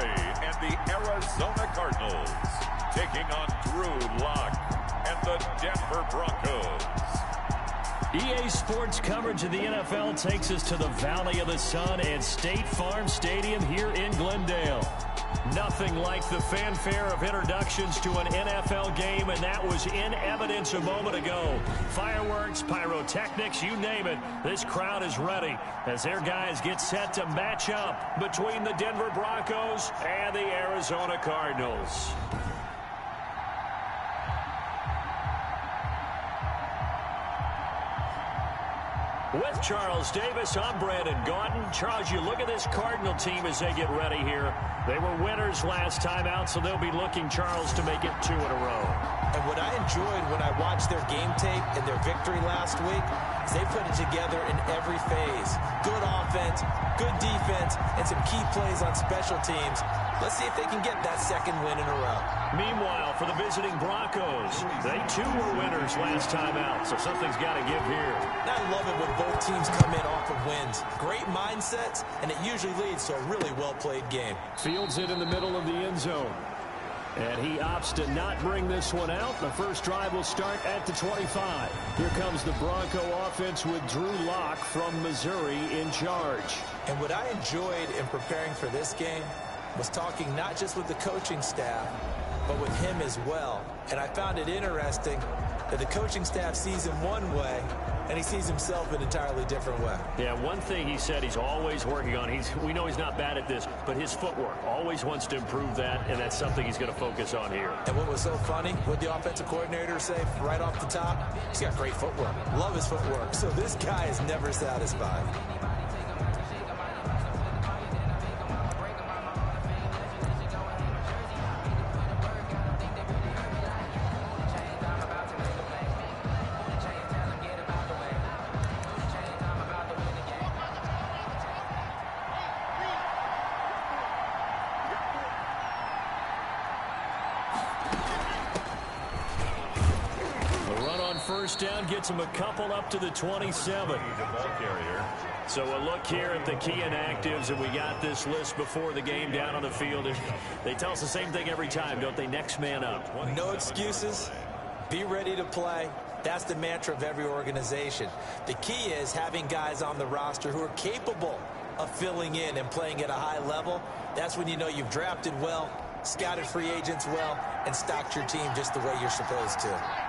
33 and the Arizona Cardinals taking on Drew Lock and the Denver Broncos. EA Sports coverage of the NFL takes us to the Valley of the Sun and State Farm Stadium here in Glendale. Nothing like the fanfare of introductions to an NFL game, and that was in evidence a moment ago. Fireworks, pyrotechnics, you name it. This crowd is ready as their guys get set to match up between the Denver Broncos and the Arizona Cardinals. With Charles Davis, I'm Brandon Gaudin. Charles, you look at this Cardinal team as they get ready here. They were winners last time out, so they'll be looking, Charles, to make it 2 in a row. And what I enjoyed when I watched their game tape and their victory last week is they put it together in every phase. Good offense, good defense, and some key plays on special teams. Let's see if they can get that second win in a row. Meanwhile, for the visiting Broncos, they too were winners last time out, so something's got to give here. And I love it when both teams come in off of wins. Great mindsets, and it usually leads to a really well-played game. Fields it in the middle of the end zone. And he opts to not bring this one out. The first drive will start at the 25. Here comes the Bronco offense with Drew Lock from Missouri in charge. And what I enjoyed in preparing for this game was talking not just with the coaching staff, but with him as well. And I found it interesting that the coaching staff sees him one way, and he sees himself an entirely different way. Yeah, one thing he said he's always working on, we know he's not bad at this, but his footwork, always wants to improve that, and that's something he's going to focus on here. And what was so funny, what the offensive coordinator say right off the top, he's got great footwork. Love his footwork. So this guy is never satisfied. First down gets him a couple up to the 27. So a look here at the key inactives, and we got this list before the game down on the field. They tell us the same thing every time, don't they? Next man up. No excuses. Be ready to play. That's the mantra of every organization. The key is having guys on the roster who are capable of filling in and playing at a high level. That's when you know you've drafted well, scouted free agents well, and stocked your team just the way you're supposed to.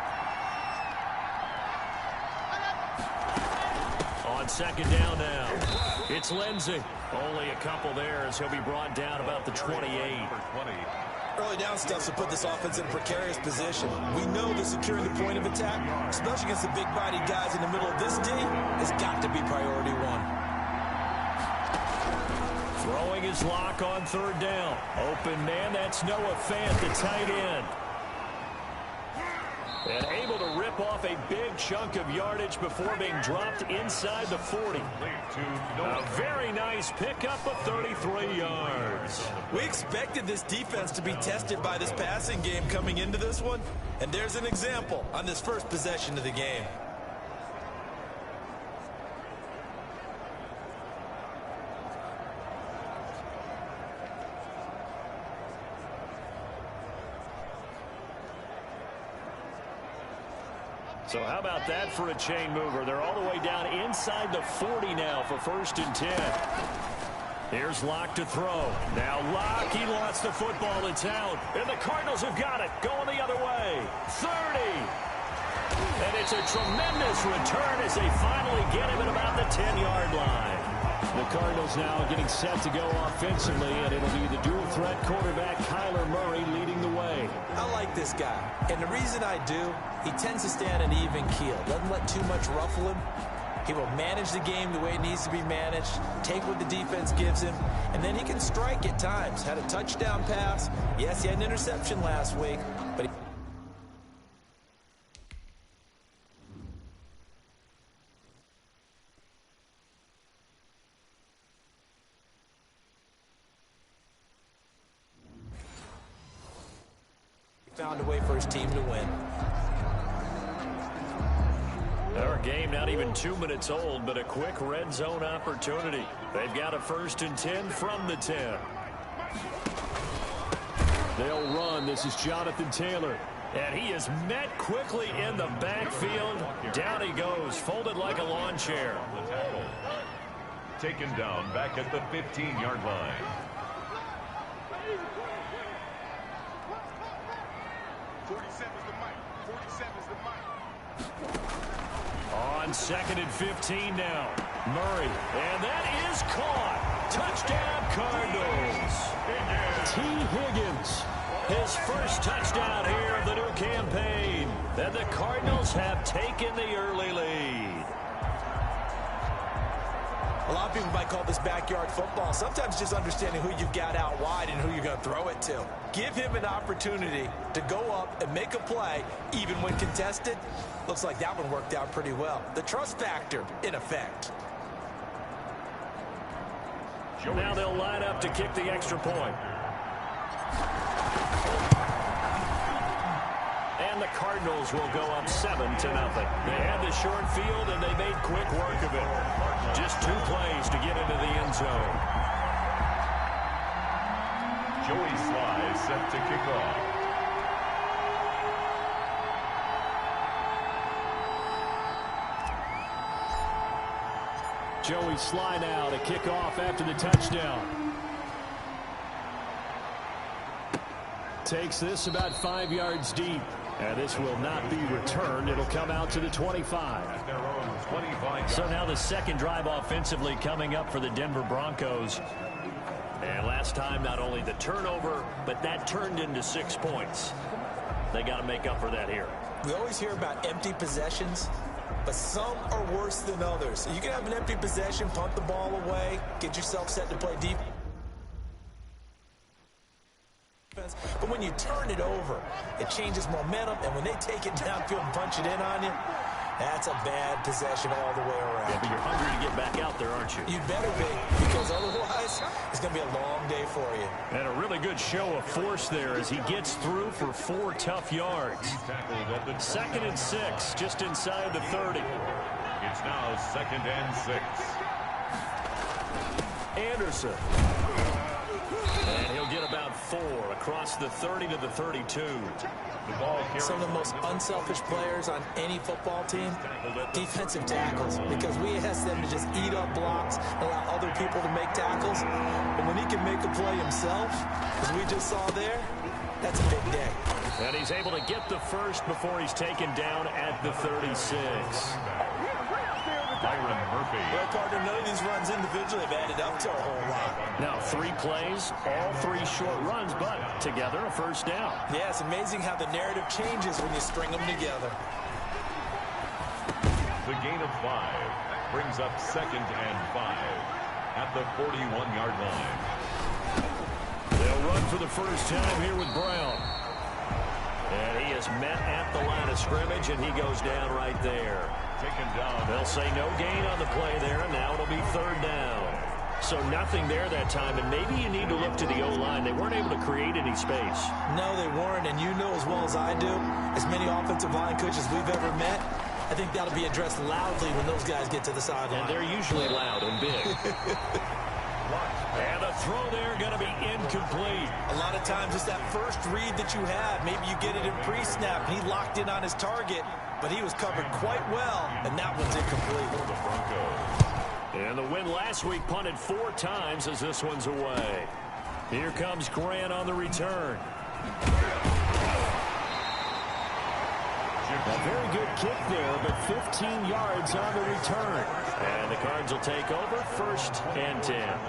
Second down now. It's Lindsey. Only a couple there as he'll be brought down about the 28. Early down stuff to put this offense in a precarious position. We know that securing the point of attack, especially against the big-bodied guys in the middle of this D, has got to be priority one. Throwing his Lock on third down. Open man, that's Noah Fant, the tight end. And able to rip off a big chunk of yardage before being dropped inside the 40. A very nice pickup of 33 yards. We expected this defense to be tested by this passing game coming into this one. And there's an example on this first possession of the game. So how about that for a chain mover? They're all the way down inside the 40 now for 1st and 10. Here's Lock to throw. Now Lock, he lost the football. It's out. And the Cardinals have got it. Going the other way. 30. And it's a tremendous return as they finally get him at about the 10-yard line. The Cardinals now getting set to go offensively, and it'll be the dual-threat quarterback Kyler Murray leading the way. I like this guy, and the reason I do, he tends to stay on an even keel. Doesn't let too much ruffle him. He will manage the game the way it needs to be managed, take what the defense gives him, and then he can strike at times. Had a touchdown pass. Yes, he had an interception last week, but he found a way for his team to win. Our game not even 2 minutes old, but a quick red zone opportunity. They've got a 1st and 10 from the 10. They'll run. This is Jonathan Taylor. And he is met quickly in the backfield. Down he goes, folded like a lawn chair. Taken down back at the 15-yard line. On 2nd and 15 now. Murray. And that is caught. Touchdown, Cardinals. T. Higgins. His first touchdown here of the new campaign. And the Cardinals have taken the early lead. A lot of people might call this backyard football. Sometimes just understanding who you've got out wide and who you're going to throw it to. Give him an opportunity to go up and make a play, even when contested. Looks like that one worked out pretty well. The trust factor, in effect. Now they'll line up to kick the extra point. And the Cardinals will go up 7-0. They had the short field, and they made quick work of it. Just 2 plays to get into the end zone. Joey Sly set to kick off. Joey Sly now to kick off after the touchdown. Takes this about 5 yards deep. And this will not be returned. It'll come out to the 25. So now the second drive offensively coming up for the Denver Broncos. And last time, not only the turnover, but that turned into 6 points. They got to make up for that here. We always hear about empty possessions, but some are worse than others. You can have an empty possession, punt the ball away, get yourself set to play deep. But when you turn it over, it changes momentum, and when they take it downfield and punch it in on you, that's a bad possession all the way around. Yeah, but you're hungry to get back out there, aren't you? You better be, because otherwise it's going to be a long day for you. And a really good show of force there as he gets through for 4 tough yards. 2nd and 6, just inside the 30. It's now 2nd and 6. Anderson. And he'll get about 4 across the 30 to the 32. Some of the most unselfish players on any football team, defensive tackles, because we ask them to just eat up blocks, allow other people to make tackles. But when he can make a play himself, as we just saw there, that's a big day. And he's able to get the first before he's taken down at the 36. Byron Murphy. Well, partner, none of these runs individually have added up to a whole lot. Now 3 plays, all 3 short runs, but together a first down. Yeah, it's amazing how the narrative changes when you string them together. The gain of 5 brings up 2nd and 5 at the 41-yard line. They'll run for the first time here with Brown. And he is met at the line of scrimmage, and he goes down right there. Taken down. They'll say no gain on the play there, and now it'll be 3rd down. So nothing there that time, and maybe you need to look to the O-line. They weren't able to create any space. No, they weren't, and you know as well as I do, as many offensive line coaches we've ever met, I think that'll be addressed loudly when those guys get to the sideline. And they're usually loud and big. And the throw there going to be incomplete. A lot of times it's that first read that you have. Maybe you get it in pre-snap, and he locked in on his target, but he was covered quite well, and that one's incomplete. For the Broncos. And the win last week punted 4 times as this one's away. Here comes Grant on the return. A very good kick there, but 15 yards on the return. And the Cards will take over 1st and 10.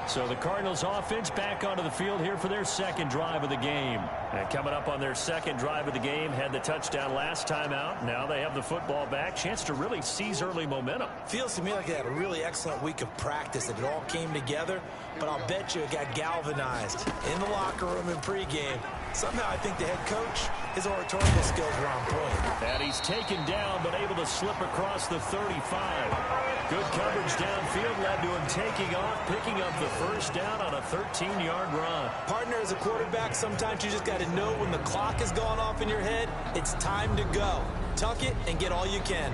So the Cardinals offense back onto the field here for their 2nd drive of the game. And coming up on their 2nd drive of the game, had the touchdown last time out. Now they have the football back. Chance to really seize early momentum. Feels to me like they had a really excellent week of practice, that it all came together. But I'll bet you it got galvanized in the locker room in pregame. Somehow I think the head coach, his oratorical skills were on point. And he's taken down, but able to slip across the 35. Good coverage downfield led to him taking off, picking up the first down on a 13-yard run. Partner, as a quarterback, sometimes you just got to know when the clock has gone off in your head, it's time to go. Tuck it and get all you can.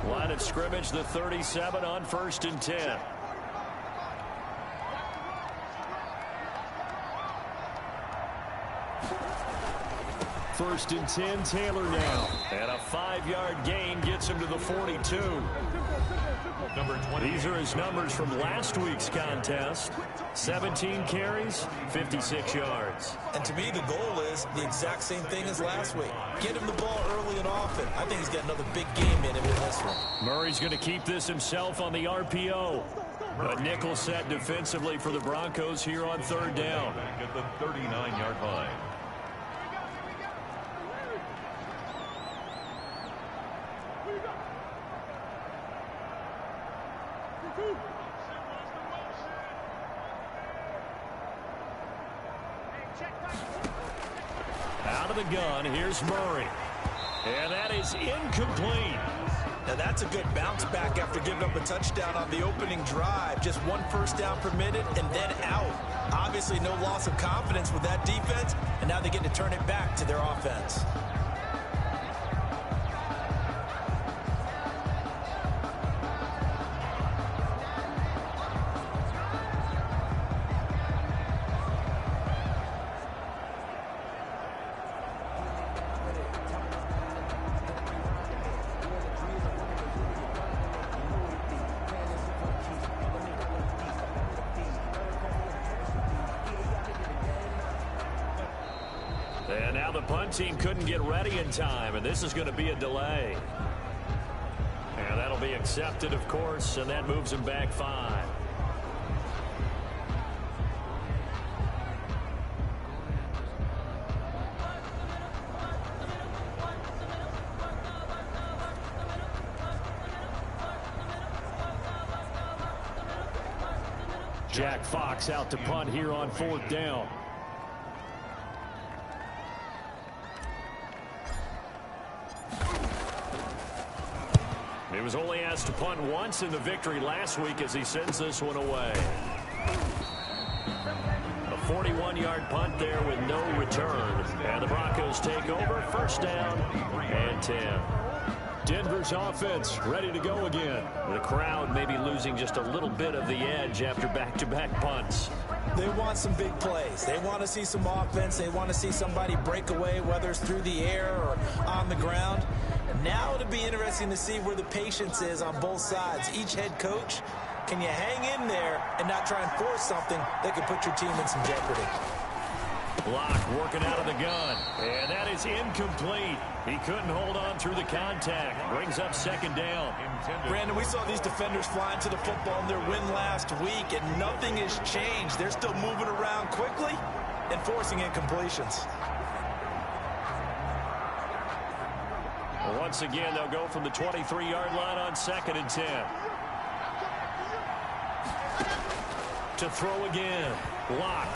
Line of scrimmage, the 37 on 1st and 10. First and 10, Taylor now. And a 5-yard gain gets him to the 42. These are his numbers from last week's contest. 17 carries, 56 yards. And to me, the goal is the exact same thing as last week. Get him the ball early and often. I think he's got another big game in him in this one. Murray's going to keep this himself on the RPO. A nickel set defensively for the Broncos here on third down. Back at the 39-yard line. Out of the gun, here's Murray. And that is incomplete. Now that's a good bounce back after giving up a touchdown on the opening drive. Just one first down permitted and then out. Obviously no loss of confidence with that defense, and now they get to turn it back to their offense. And now the punt team couldn't get ready in time, and this is going to be a delay. And that'll be accepted, of course, and that moves him back 5. Jack Fox out to punt here on 4th down. He was only asked to punt once in the victory last week as he sends this one away. A 41-yard punt there with no return. And the Broncos take over, first down and 10. Denver's offense ready to go again. The crowd may be losing just a little bit of the edge after back-to-back punts. They want some big plays. They want to see some offense. They want to see somebody break away, whether it's through the air or on the ground. Now it'll be interesting to see where the patience is on both sides. Each head coach, can you hang in there and not try and force something that could put your team in some jeopardy? Block working out of the gun. And that is incomplete. He couldn't hold on through the contact. Brings up second down. Brandon, we saw these defenders flying to the football in their win last week, and nothing has changed. They're still moving around quickly and forcing incompletions. Once again, they'll go from the 23-yard line on 2nd and 10. To throw again. Lock.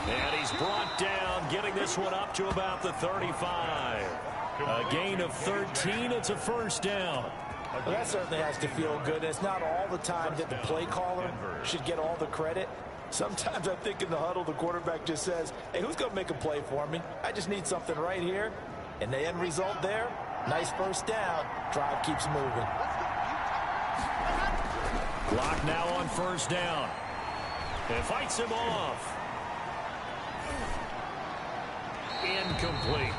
And he's brought down, getting this one up to about the 35. A gain of 13. It's a first down. Well, that certainly has to feel good. It's not all the time that the play caller should get all the credit. Sometimes I think in the huddle, the quarterback just says, hey, who's going to make a play for me? I just need something right here. And the end result there, nice first down. Drive keeps moving. Lock now on first down. And fights him off. Incomplete.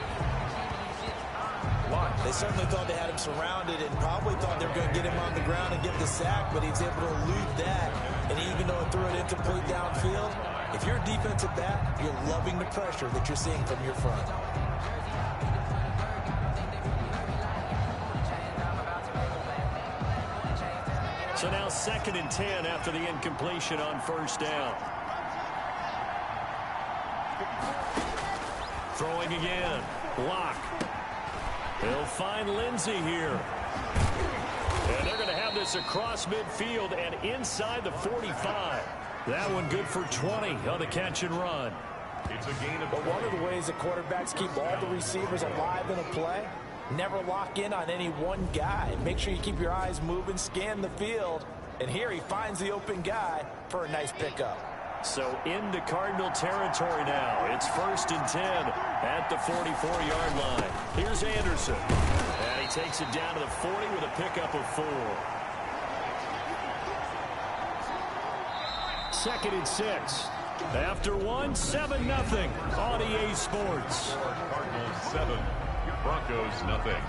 They certainly thought they had him surrounded and probably thought they were going to get him on the ground and get the sack, but he's able to elude that. And even though it threw it incomplete downfield, if you're a defensive back, you're loving the pressure that you're seeing from your front. So now 2nd and 10 after the incompletion on first down. Throwing again. Lock. They'll find Lindsey here. And they're going to have this across midfield and inside the 45. That one good for 20 on the catch and run. It's a gain of But one of the ways the quarterbacks keep all the receivers alive in a play, never lock in on any one guy. Make sure you keep your eyes moving, scan the field. And here he finds the open guy for a nice pickup. So into Cardinal territory now. It's 1st and 10 at the 44-yard line. Here's Anderson. And he takes it down to the 40 with a pickup of 4. 2nd and 6. After one, 7-0 on EA Sports. Cardinals 7, Broncos 0.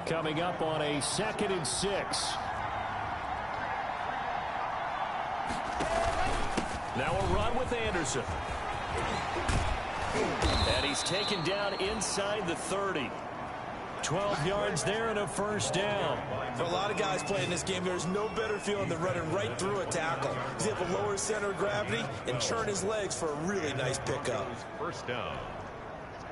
Coming up on a 2nd and 6. Now a run with Anderson. And he's taken down inside the 30. 12 yards there and a first down. For a lot of guys playing this game, there's no better feeling than running right through a tackle. He's able to lower his center of gravity and churn his legs for a really nice pickup. First down.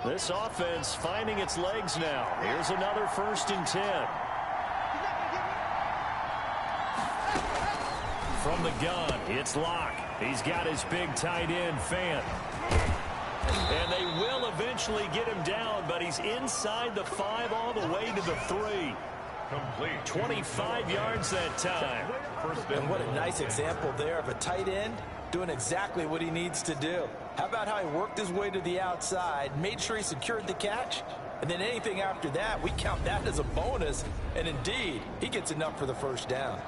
This offense finding its legs now. Here's another 1st and 10. From the gun, it's Locke. He's got his big tight end, Fant. And they will eventually get him down, but he's inside the 5 all the way to the 3. Complete. 25 yards that time. And what a nice example there of a tight end doing exactly what he needs to do. How about how he worked his way to the outside, made sure he secured the catch, and then anything after that, we count that as a bonus. And indeed, he gets enough for the first down.